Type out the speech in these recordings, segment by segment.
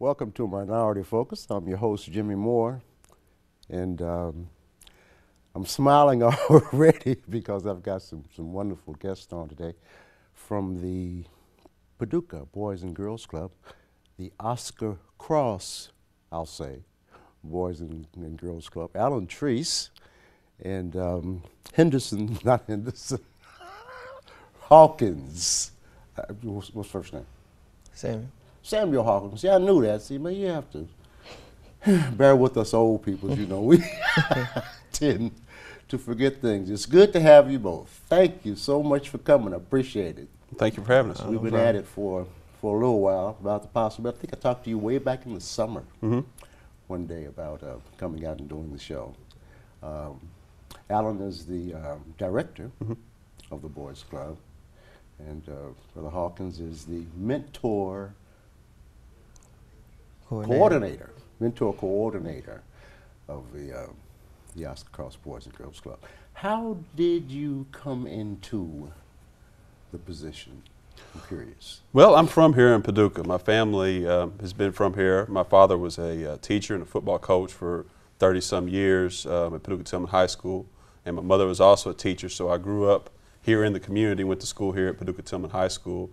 Welcome to Minority Focus. I'm your host, Jimmie Moore, and I'm smiling already because I've got some wonderful guests on today from the Paducah Boys and Girls Club, the Oscar Cross, I'll say, Boys and Girls Club, Allan Treece, and Hawkins. What's first name? Samuel. Samuel Hawkins. Yeah, I knew that. See, but you have to bear with us old people. You know, we tend to forget things. It's good to have you both. Thank you so much for coming. I appreciate it. Thank you for having us. We've been at it for a little while about the possibility. I think I talked to you way back in the summer one day about coming out and doing the show. Allan is the director of the Boys Club, and Brother Hawkins is the mentor coordinator of the Oscar Cross Boys and Girls Club. How did you come into the position? I'm curious. Well, I'm from here in Paducah. My family has been from here. My father was a teacher and a football coach for 30-some years at Paducah Tillman High School, and my mother was also a teacher, so I grew up here in the community, went to school here at Paducah Tillman High School.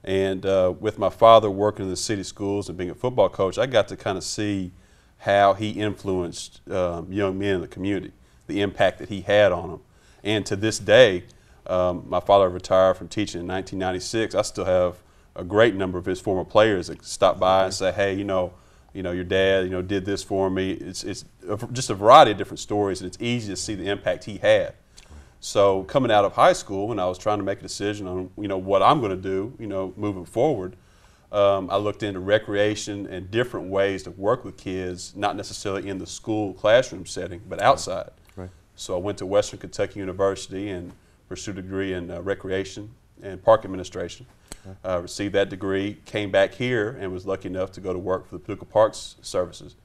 And with my father working in the city schools and being a football coach, I got to kind of see how he influenced young men in the community, the impact that he had on them. And to this day, my father retired from teaching in 1996. I still have a great number of his former players that stop by and say, hey, you know, your dad, did this for me. It's just a variety of different stories, and it's easy to see the impact he had. So coming out of high school, when I was trying to make a decision on what I'm going to do, moving forward, I looked into recreation and different ways to work with kids, not necessarily in the school classroom setting, but outside. Right. So I went to Western Kentucky University and pursued a degree in recreation and park administration. Received that degree, came back here, and was lucky enough to go to work for the Paducah Parks Services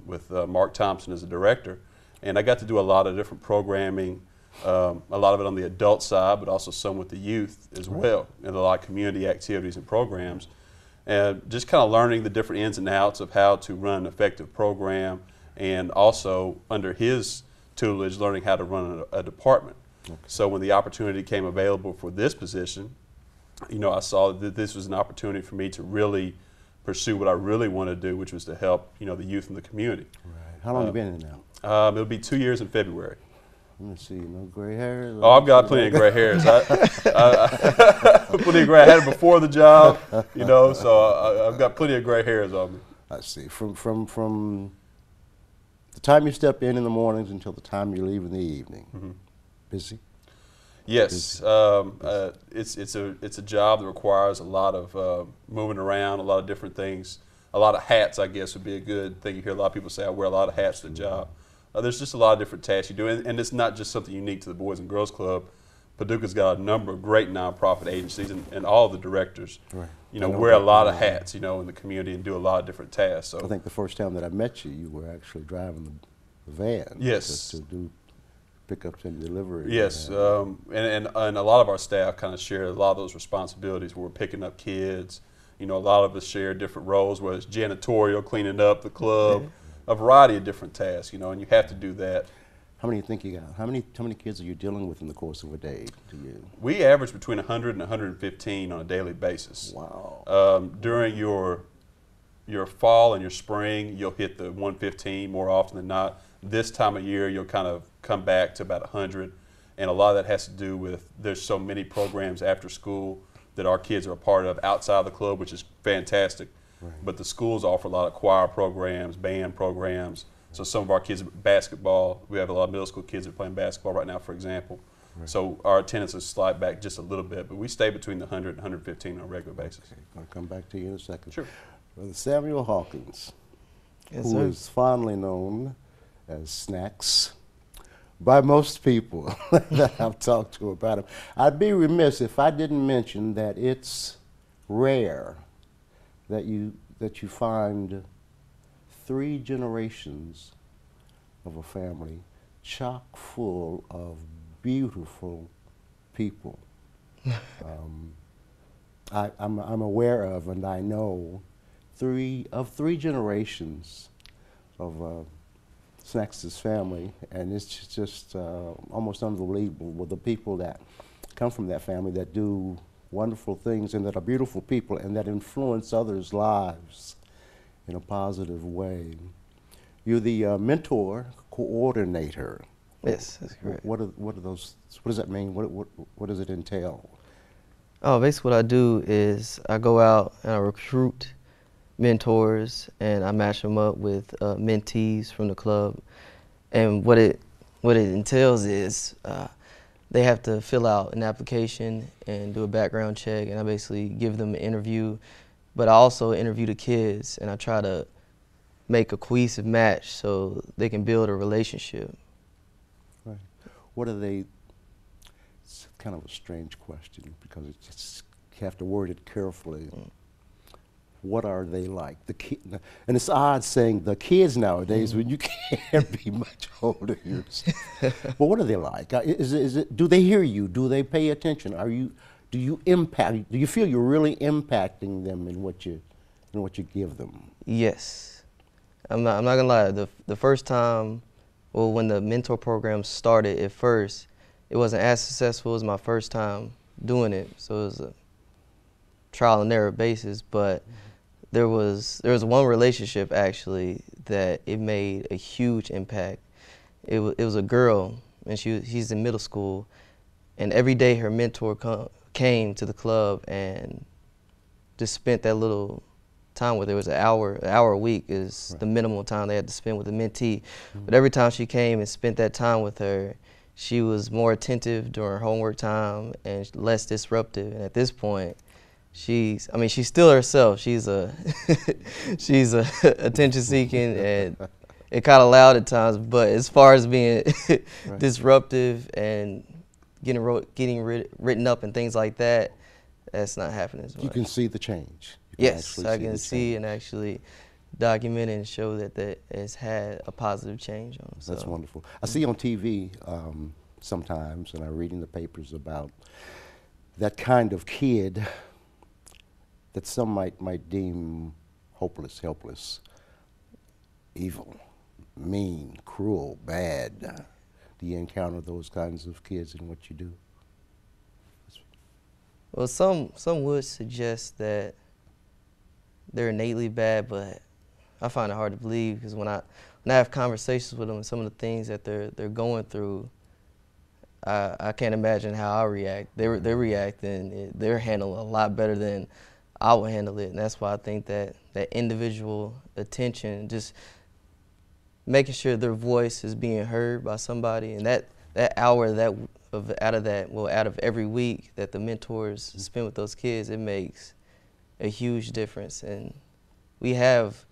with Mark Thompson as the director. And I got to do a lot of different programming. A lot of it on the adult side, but also some with the youth as well, and a lot of community activities and programs. And just kind of learning the different ins and outs of how to run an effective program, and also under his tutelage, learning how to run a department. Okay. So when the opportunity came available for this position, I saw that this was an opportunity for me to really pursue what I really want to do, which was to help, the youth in the community. Right. How long have you been in now? It'll be 2 years in February. Let me see, no gray hairs? Oh, I've got plenty of gray hairs. Plenty of gray. I had it before the job, so I've got plenty of gray hairs on me. I see. From the time you step in the mornings until the time you leave in the evening, busy? Yes, it's a job that requires a lot of moving around, a lot of different things, a lot of hats. I guess would be a good thing. You hear a lot of people say, "I wear a lot of hats to the job." There's just a lot of different tasks you do, and it's not just something unique to the Boys and Girls Club. Paducah's got a number of great nonprofit agencies, and all the directors, wear a lot of hats, in the community and do a lot of different tasks. So I think the first time that I met you, you were actually driving the van. Yes. To do pickups and deliveries. Yes, and a lot of our staff kind of share a lot of those responsibilities. We're picking up kids. A lot of us share different roles, whether it's janitorial, cleaning up the club. A variety of different tasks, and you have to do that. How many do you think you got? How many kids are you dealing with in the course of a day? We average between 100 and 115 on a daily basis. Wow. During your fall and your spring, you'll hit the 115 more often than not. This time of year, you'll kind of come back to about 100, and a lot of that has to do with there's so many programs after school that our kids are a part of outside the club, which is fantastic. Right. But the schools offer a lot of choir programs, band programs. So some of our kids, basketball, we have a lot of middle school kids that are playing basketball right now, for example. Right. So our attendance is slide back just a little bit, but we stay between the 100 and 115 on a regular basis. Okay. I'll come back to you in a second. Sure. Brother Samuel Hawkins, who is fondly known as Snacks by most people that I've talked to about him. I'd be remiss if I didn't mention that it's rare that you find 3 generations of a family chock full of beautiful people. I'm aware of, and I know three generations of Snacks' family, and it's just almost unbelievable with the people that come from that family that do wonderful things and that are beautiful people and that influence others' lives in a positive way. You're the mentor coordinator. Yes, that's correct. What are those? What does that mean? What does it entail? Oh, basically what I do is I go out and I recruit mentors and I match them up with mentees from the club. And what it entails is they have to fill out an application and do a background check, and I basically give them an interview. But I also interview the kids, and I try to make a cohesive match so they can build a relationship. Right. What are they? It's kind of a strange question because it's just, you have to word it carefully. What are they like? And it's odd saying the kids nowadays when you can't be much older yourself. But what are they like? Is it? Do they hear you? Do they pay attention? Do you impact? Do you feel you're really impacting them in what you give them? Yes, I'm not gonna lie. The first time, well, when the mentor program started at first, it wasn't as successful as my first time doing it. So it was a trial and error basis, but there was one relationship actually that it made a huge impact. It was a girl, and she's in middle school, and every day her mentor came to the club and just spent that little time with her. It was an hour a week is Right. the minimum time they had to spend with the mentee. But every time she came and spent that time with her, she was more attentive during homework time and less disruptive. And at this point, she's still herself. She's she's attention seeking and it kind of loud at times. But as far as being Right. disruptive and getting written up and things like that, that's not happening as much. You can see the change. You Yes, actually I see can the see change. and actually document and show that has had a positive change on them. That's So, wonderful. I see on TV sometimes, and I read in the papers about that kind of kid that some might deem hopeless, helpless, evil, mean, cruel, bad. Do you encounter those kinds of kids in what you do? well, some would suggest that they're innately bad, but I find it hard to believe because when I have conversations with them and some of the things that they're going through, I can't imagine how I react. They're reacting, they're handling a lot better than I would handle it, and that's why I think that individual attention, just making sure their voice is being heard by somebody, and that hour out of every week that the mentors spend with those kids, it makes a huge difference. And we have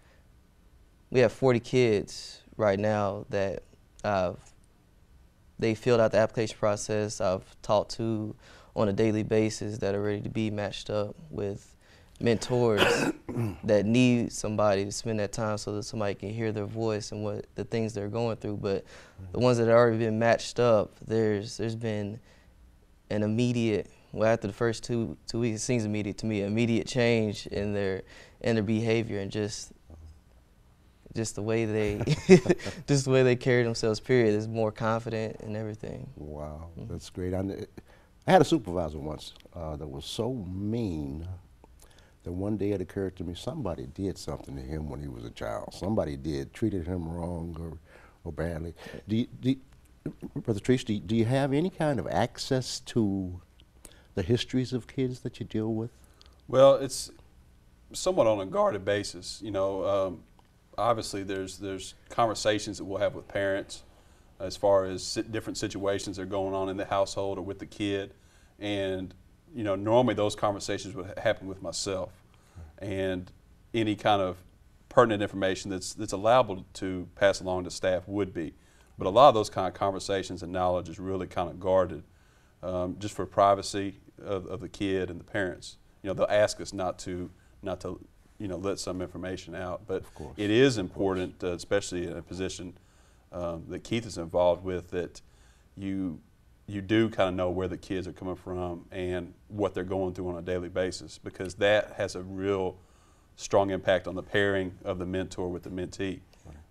40 kids right now that they filled out the application process. I've talked to on a daily basis that are ready to be matched up with mentors that need somebody to spend that time so that somebody can hear their voice and what the things they're going through. But the ones that have already been matched up, there's been an immediate, well, after the first two weeks, it seems immediate to me, immediate change in their behavior and just the way they just the way they carry themselves. Period, is more confident and everything. Wow, that's great. I had a supervisor once that was so mean that one day it occurred to me somebody did something to him when he was a child. Somebody treated him wrong or badly. Brother Treece, do you have any kind of access to the histories of kids that you deal with? Well, it's somewhat on a guarded basis. You know, obviously there's conversations that we'll have with parents as far as different situations that are going on in the household or with the kid. And, you know, normally those conversations would happen with myself. And any kind of pertinent information that's allowable to pass along to staff would be. But a lot of those kind of conversations and knowledge is really kind of guarded just for privacy of the kid and the parents. You know, they'll ask us not to you know, let some information out. But it is important, especially in a position that Keith is involved with, that you do kind of know where the kids are coming from and what they're going through on a daily basis, because that has a real strong impact on the pairing of the mentor with the mentee,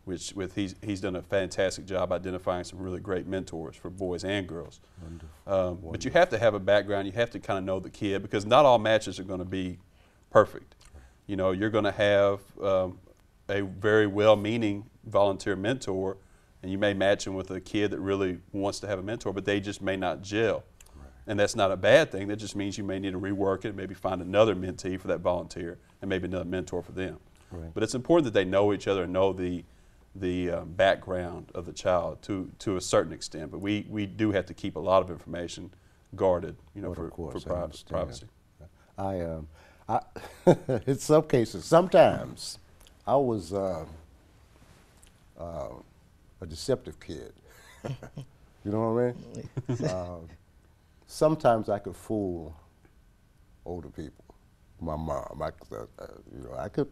which he's done a fantastic job identifying some really great mentors for boys and girls. But you have to have a background. You have to kind of know the kid, because not all matches are going to be perfect. You know, you're going to have a very well-meaning volunteer mentor, and you may match them with a kid that really wants to have a mentor, but they just may not gel. And that's not a bad thing. That just means you may need to rework it, maybe find another mentee for that volunteer, and maybe another mentor for them. But it's important that they know each other and know the background of the child to a certain extent. But we do have to keep a lot of information guarded, you know, for privacy. In some cases, sometimes I was a deceptive kid. You know what I mean? Sometimes I could fool older people. My mom, I could.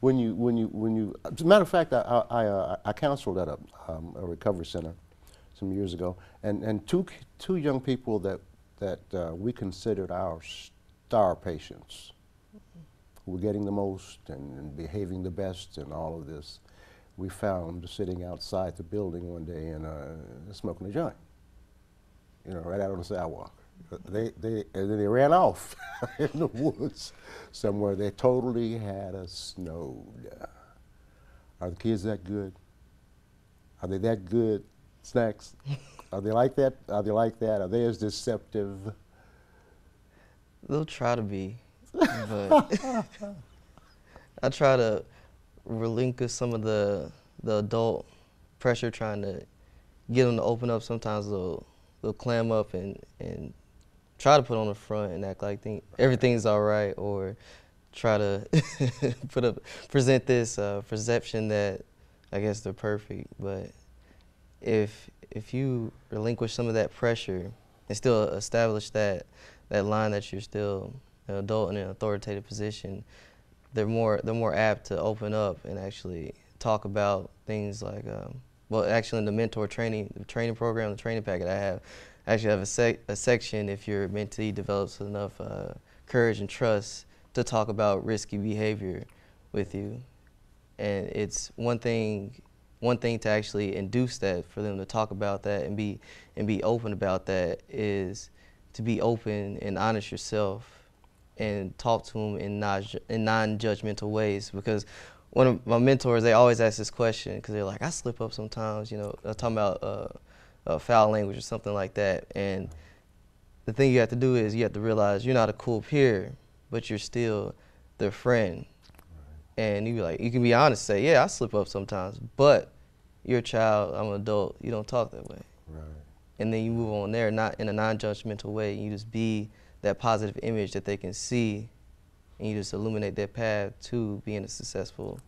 When you, as a matter of fact, I counseled at a recovery center some years ago, and two young people that we considered our star patients, who were getting the most and behaving the best and all of this, we found sitting outside the building one day and smoking a joint, you know, right out on the sidewalk. And then they ran off in the woods somewhere. They totally had us snowed. Are the kids that good? Are they that good, Snacks? Are they like that? Are they like that? Are they as deceptive? They'll try to be, but I try to relinquish some of the adult pressure, trying to get them to open up. Sometimes they'll clam up and try to put on the front and act like everything's all right, or try to present this perception that I guess they're perfect. But if you relinquish some of that pressure and still establish that line that you're still an adult in an authoritative position, they're more apt to open up and actually talk about things like, well, actually in the mentor training, the training program, the training packet I have, actually have a section if your mentee develops enough courage and trust to talk about risky behavior with you. And it's one thing to actually induce that, for them to talk about that and be open about that, is to be open and honest yourself and talk to them in non-judgmental ways. Because one of my mentors, they always ask this question, because they're like, I slip up sometimes, you know, I'm talking about foul language or something like that. And the thing you have to do is you have to realize you're not a cool peer, but you're still their friend. And you can be honest, say, yeah, I slip up sometimes, but you're a child, I'm an adult, you don't talk that way. And then you move on there, not in a non-judgmental way. You just be that positive image that they can see, and you just illuminate their path to being a successful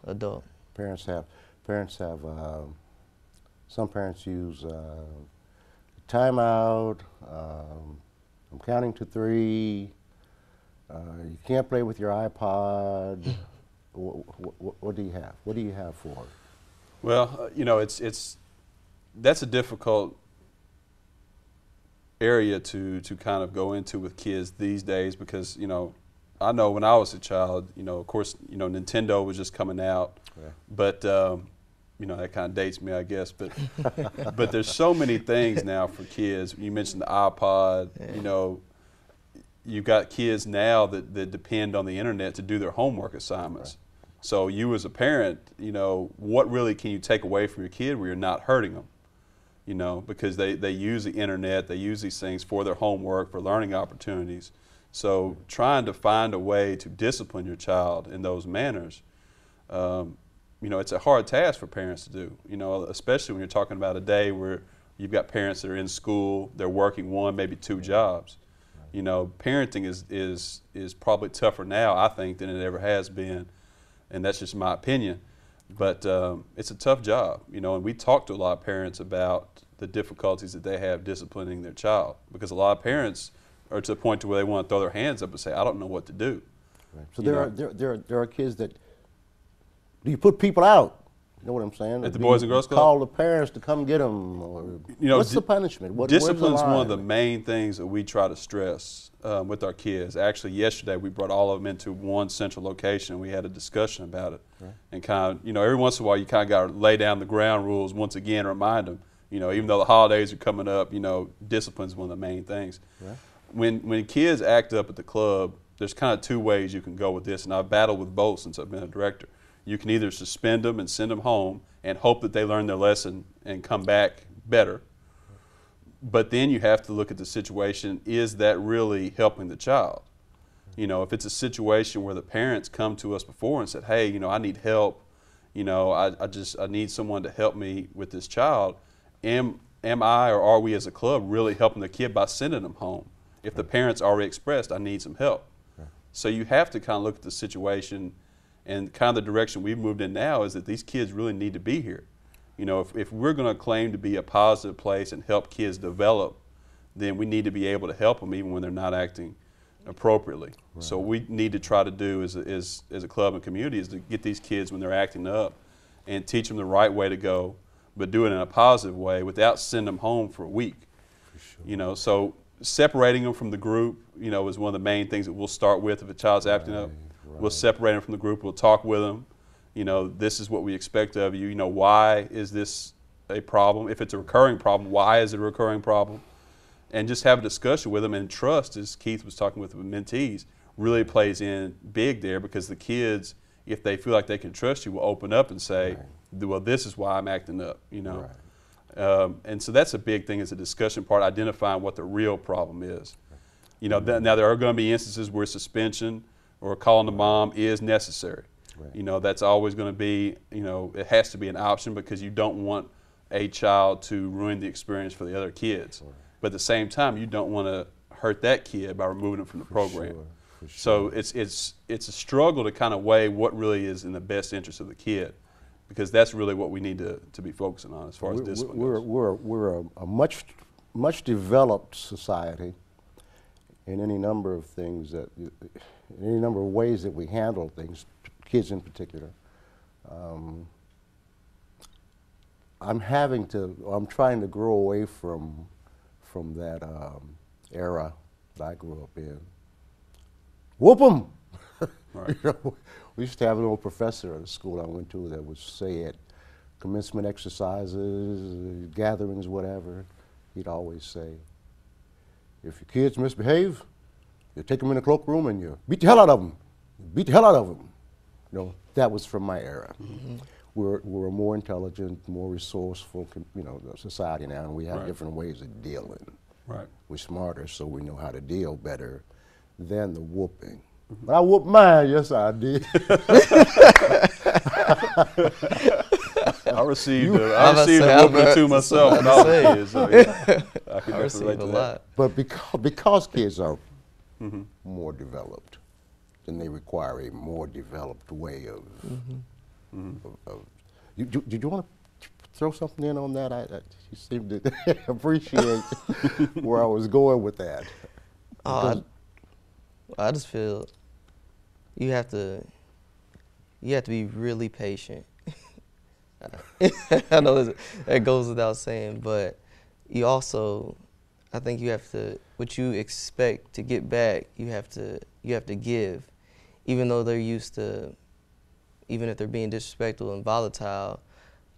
adult. Parents have, some parents use timeout, I'm counting to 3, you can't play with your iPod. What do you have? What do you have for it? Well, you know, that's a difficult area to kind of go into with kids these days, because, you know, I know when I was a child, you know, of course, you know, Nintendo was just coming out, but you know, that kind of dates me, I guess, but but there's so many things now for kids. You mentioned the iPod, you know, you've got kids now that depend on the internet to do their homework assignments. So you as a parent, you know, what really can you take away from your kid where you're not hurting them? You know, because they use the internet, they use these things for their homework, for learning opportunities. So trying to find a way to discipline your child in those manners, you know, it's a hard task for parents to do, you know, especially when you're talking about a day where you've got parents that are in school, they're working 1, maybe 2 jobs. You know, parenting is probably tougher now, I think, than it ever has been, and that's just my opinion. But it's a tough job, you know, and we talk to a lot of parents about the difficulties that they have disciplining their child, because a lot of parents are to the point to where they want to throw their hands up and say, I don't know what to do. So there are kids that, do you put people out? You know what I'm saying? At the Boys and Girls Club? Call the parents to come get them. Or, you know, what's the punishment? Discipline is one of the main things that we try to stress with our kids. Actually, yesterday we brought all of them into one central location. We had a discussion about it. Right. And kind of, you know, every once in a while you kind of got to lay down the ground rules once again, remind them, you know, even though the holidays are coming up, you know, discipline is one of the main things. Right. When kids act up at the club, there's kind of two ways you can go with this, and I've battled with both since I've been a director. You can either suspend them and send them home and hope that they learn their lesson and come back better. But then you have to look at the situation, is that really helping the child? You know, if it's a situation where the parents come to us before and said, hey, you know, I need help, you know, I need someone to help me with this child, am I or are we as a club really helping the kid by sending them home? If the parents already expressed, I need some help. So you have to kind of look at the situation, and kind of the direction we've moved in now is that these kids really need to be here. You know, if we're going to claim to be a positive place and help kids develop, then we need to be able to help them even when they're not acting appropriately. Right. So what we need to try to do as a club and community is to get these kids when they're acting up and teach them the right way to go, but do it in a positive way without sending them home for a week. For sure. You know, so separating them from the group, you know, is one of the main things that we'll start with if a child's acting up. Right. We'll separate them from the group. We'll talk with them. You know, this is what we expect of you. You know, why is this a problem? If it's a recurring problem, why is it a recurring problem? And just have a discussion with them, and trust, as Keith was talking with the mentees, really plays in big there, because the kids, if they feel like they can trust you, will open up and say, right, well, this is why I'm acting up, you know. Right. And so that's a big thing, is a discussion part, identifying what the real problem is. You know, now there are going to be instances where suspension or calling the mom is necessary. Right. You know, that's always going to be, you know, it has to be an option, because you don't want a child to ruin the experience for the other kids. Right. But at the same time, you don't want to hurt that kid by removing them from the program. Sure. For sure. So it's a struggle to kind of weigh what really is in the best interest of the kid, because that's really what we need to be focusing on as far as discipline goes. We're a much developed society in any number of things in any number of ways that we handle things, kids in particular. I'm trying to grow away from that era that I grew up in. Whoop 'em! Right. You know, we used to have an old professor at the school I went to that would say at commencement exercises, gatherings, whatever, he'd always say, if your kids misbehave, you take them in the cloakroom and you beat the hell out of them. Beat the hell out of them. You know, that was from my era. Mm-hmm. We're a more intelligent, more resourceful, you know, society now, and we have different ways of dealing. Right. We're smarter, so we know how to deal better than the whooping. Mm-hmm. But I whooped mine, yes I did. I received a whooping or two myself when I was a kid, so yeah, I can relate to that. But because kids are more developed, then they require a more developed way of. Did you want to throw something in on that? You seem to appreciate where I was going with that. I just feel you have to be really patient. I know that goes without saying, but you also, I think you have to, what you expect to get back, you have to give, even though they're used to. Even if they're being disrespectful and volatile,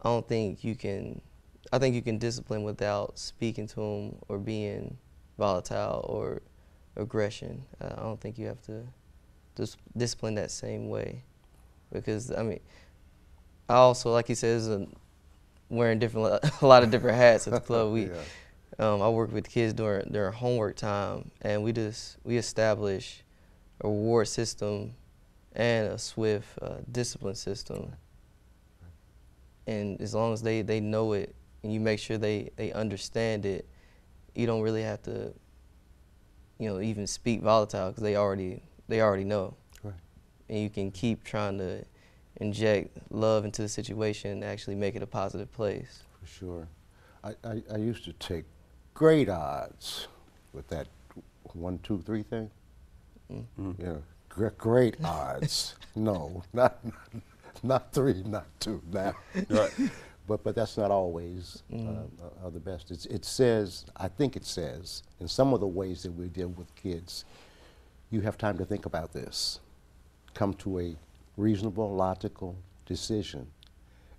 I think you can discipline without speaking to them or being volatile or aggression. I don't think you have to discipline that same way, because I mean, I also, like he says, wearing a lot of different hats at the club. I work with kids during their homework time, and we establish a reward system and a swift discipline system. And as long as they know it, and you make sure they understand it, you don't really have to, you know, even speak volatile, because they already know. Right. And you can keep trying to inject love into the situation and actually make it a positive place. For sure. I used to take great odds with that 1, 2, 3 thing. Mm-hmm. Yeah. Great odds. No, not 3, not 2 now. Right. But that's not always the best. It says, I think it says, in some of the ways that we deal with kids, you have time to think about this. Come to a reasonable, logical decision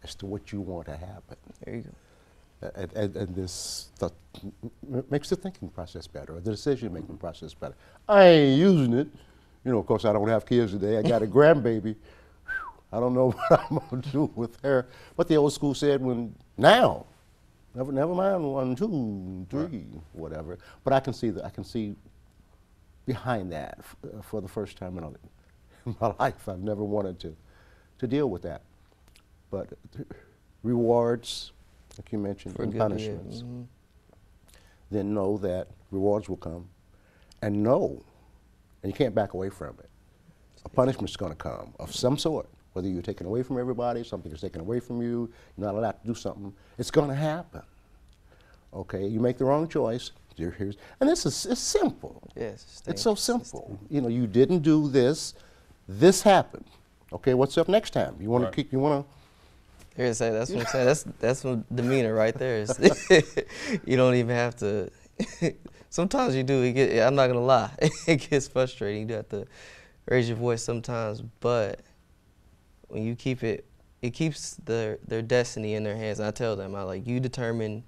as to what you want to happen. There you go. And this makes the thinking process better, or the decision-making process better. I ain't using it. You know, of course, I don't have kids today. I got a grandbaby. I don't know what I'm going to do with her. But the old school said, now, never mind 1, 2, 3, right, whatever. But I can see behind that for the first time in my life. I've never wanted to deal with that. But rewards, like you mentioned, and punishments. Then know that rewards will come, and know, and you can't back away from it. A punishment's going to come of some sort, whether you're taken away from everybody, something is taken away from you, you're not allowed to do something. It's going to happen. Okay, you make the wrong choice. Here's, and this is it's simple. Yes, it's so simple. You know, you didn't do this. This happened. Okay, what's up next time? You want to keep? You want to? Here to say that's what I'm saying. That's what demeanor right there is. You don't even have to. Sometimes you do. I'm not gonna lie. It gets frustrating. You do have to raise your voice sometimes, but when you keep it keeps their destiny in their hands. And I tell them, you determine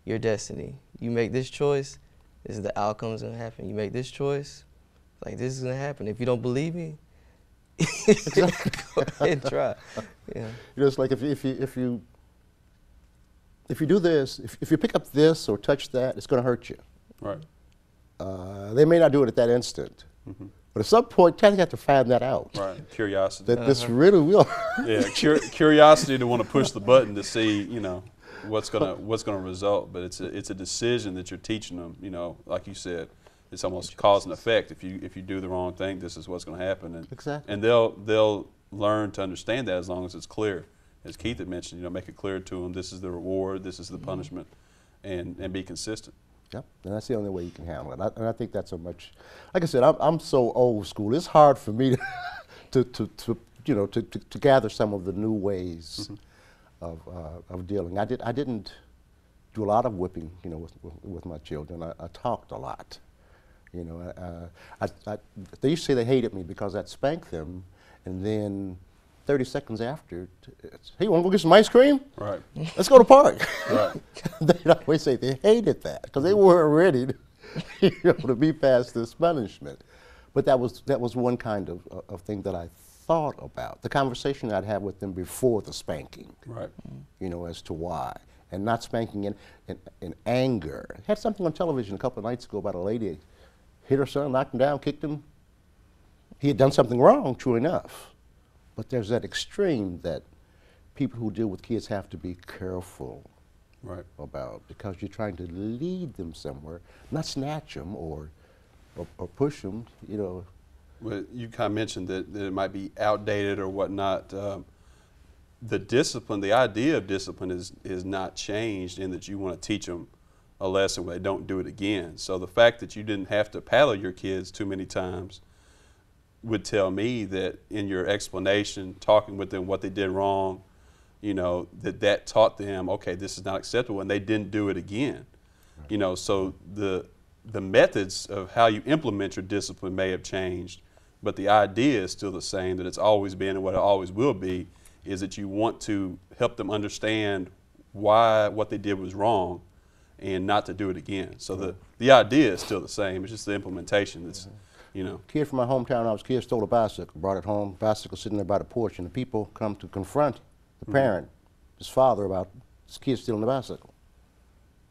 your destiny. You make this choice, this is the outcome's gonna happen. You make this choice, this is gonna happen. If you don't believe me, exactly. Go ahead and try. Yeah. You know, it's like if you do this, if you pick up this or touch that, it's going to hurt you. Right. They may not do it at that instant, but at some point, you have to find that out. Right. Curiosity. That this really will. Yeah. Curiosity to want to push the button to see, what's gonna result. But it's a decision that you're teaching them. You know, like you said, it's almost cause and effect. If you do the wrong thing, this is what's going to happen. And exactly. And they'll learn to understand that as long as it's clear. As Keith had mentioned, make it clear to them, this is the reward, this is the punishment, and be consistent. Yep, and that's the only way you can handle it. And I think that's like I said, I'm so old school. It's hard for me to gather some of the new ways of dealing. I didn't do a lot of whipping, with my children. I talked a lot. They used to say they hated me because I'd spank them, and then 30 seconds after, hey, you want to go get some ice cream? Right. Let's go to the park. Right. They'd always say they hated that because they weren't ready to be past this punishment. But that was one kind of thing that I thought about. The conversation I'd have with them before the spanking. Right. As to why. And not spanking in anger. I had something on television a couple of nights ago about a lady hit her son, knocked him down, kicked him. He had done something wrong, true enough. But there's that extreme that people who deal with kids have to be careful about, because you're trying to lead them somewhere, not snatch them or push them, Well, you kind of mentioned that it might be outdated or whatnot. The discipline, the idea of discipline is not changed in that you want to teach them a lesson where they don't do it again. So the fact that you didn't have to paddle your kids too many times would tell me that in your explanation, talking with them what they did wrong, that taught them, okay, this is not acceptable, and they didn't do it again. So the methods of how you implement your discipline may have changed, but the idea is still the same, that it's always been and what it always will be, is that you want to help them understand why what they did was wrong and not to do it again. So the idea is still the same, it's just the implementation that's, Kid from my hometown, I was a kid, stole a bicycle, brought it home, bicycle sitting there by the porch, and the people come to confront the parent, his father, about his kid stealing the bicycle.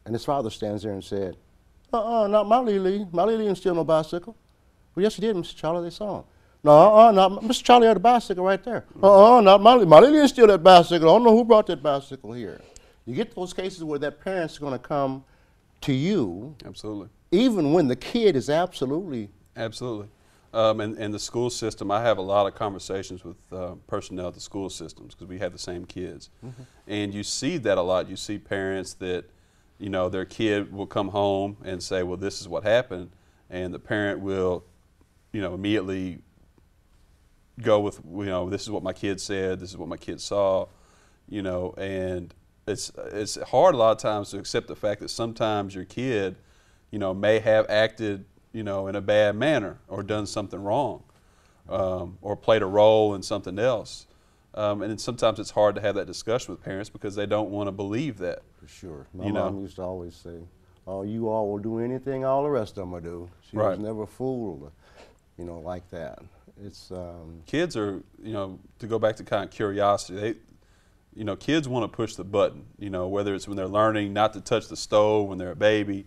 And his father stands there and said, not my Lily. My Lily didn't steal no bicycle. Well, yes, he did, Mr. Charlie, they saw him. No, not Mr. Charlie had a bicycle right there. Not my Lily. My Lily didn't steal that bicycle. I don't know who brought that bicycle here. You get those cases where that parent's going to come to you. Absolutely. Even when the kid is absolutely. Absolutely. And the school system, I have a lot of conversations with personnel at the school systems because we have the same kids. And you see that a lot. You see parents that, their kid will come home and say, well, this is what happened. And the parent will, immediately, go with, you know, this is what my kid said, this is what my kid saw, you know, and it's hard a lot of times to accept the fact that sometimes your kid, you know, may have acted, you know, in a bad manner or done something wrong, or played a role in something else. And then sometimes it's hard to have that discussion with parents because they don't want to believe that. For sure. My mom used to always say, "Oh, you all will do anything all the rest of them will do." She was never fooled, you know, like that. It's kids are, you know, to go back to kind of curiosity, you know, kids want to push the button, you know, whether it's when they're learning not to touch the stove when they're a baby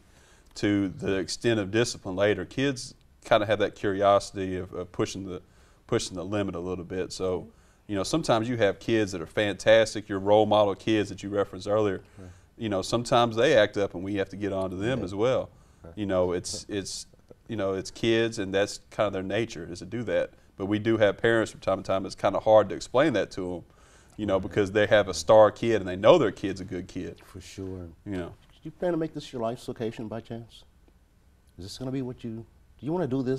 to the extent of discipline later. Kids kind of have that curiosity of pushing the limit a little bit. So, you know, sometimes you have kids that are fantastic, your role model kids that you referenced earlier. Right. You know, sometimes they act up and we have to get on to them as well. Right. You know, it's you know, it's kids and that's kind of their nature is to do that. But we do have parents from time to time, it's kind of hard to explain that to them, you know, because they have a star kid and they know their kid's a good kid. For sure. You know. Do you plan to make this your life's vocation by chance? Is this going to be what do you want to do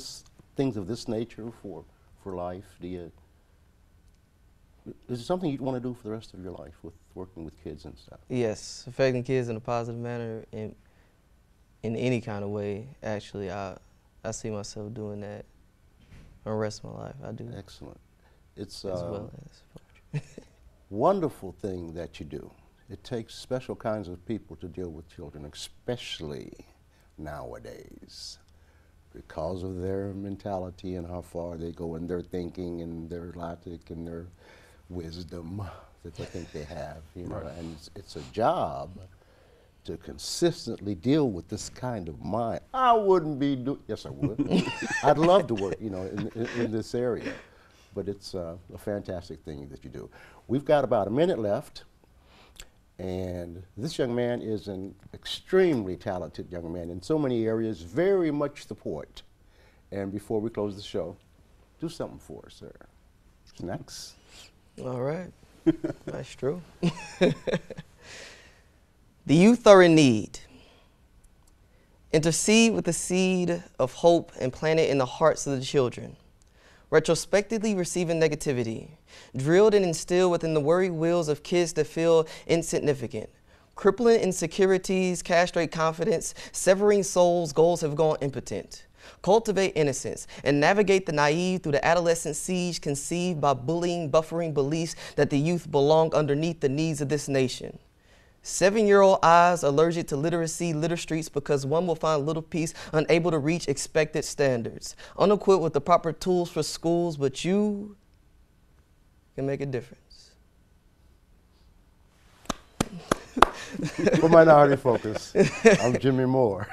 things of this nature for life? Is it something you'd want to do for the rest of your life with working with kids and stuff? Yes, affecting kids in a positive manner in any kind of way. Actually, I see myself doing that for the rest of my life. I do. Excellent. It's as well as wonderful thing that you do. It takes special kinds of people to deal with children, especially nowadays, because of their mentality and how far they go in their thinking and their logic and their wisdom that they think they have, you know. Right. And it's a job to consistently deal with this kind of mind. I wouldn't be doing, yes I would. I'd love to work, you know, in this area, but it's a fantastic thing that you do. We've got about a minute left, and this young man is an extremely talented young man in so many areas, very much support. And before we close the show, do something for us, sir. Snacks. All right. That's true. The youth are in need. Intercede with the seed of hope and plant it in the hearts of the children. Retrospectively receiving negativity, drilled and instilled within the worried wills of kids that feel insignificant. Crippling insecurities, castrate confidence, severing souls, goals have gone impotent. Cultivate innocence and navigate the naive through the adolescent siege conceived by bullying, buffering beliefs that the youth belong underneath the needs of this nation. 7-year-old eyes allergic to literacy, litter streets because one will find little peace, unable to reach expected standards. Unequipped with the proper tools for schools, but you can make a difference. For Minority Focus, I'm Jimmie Moore.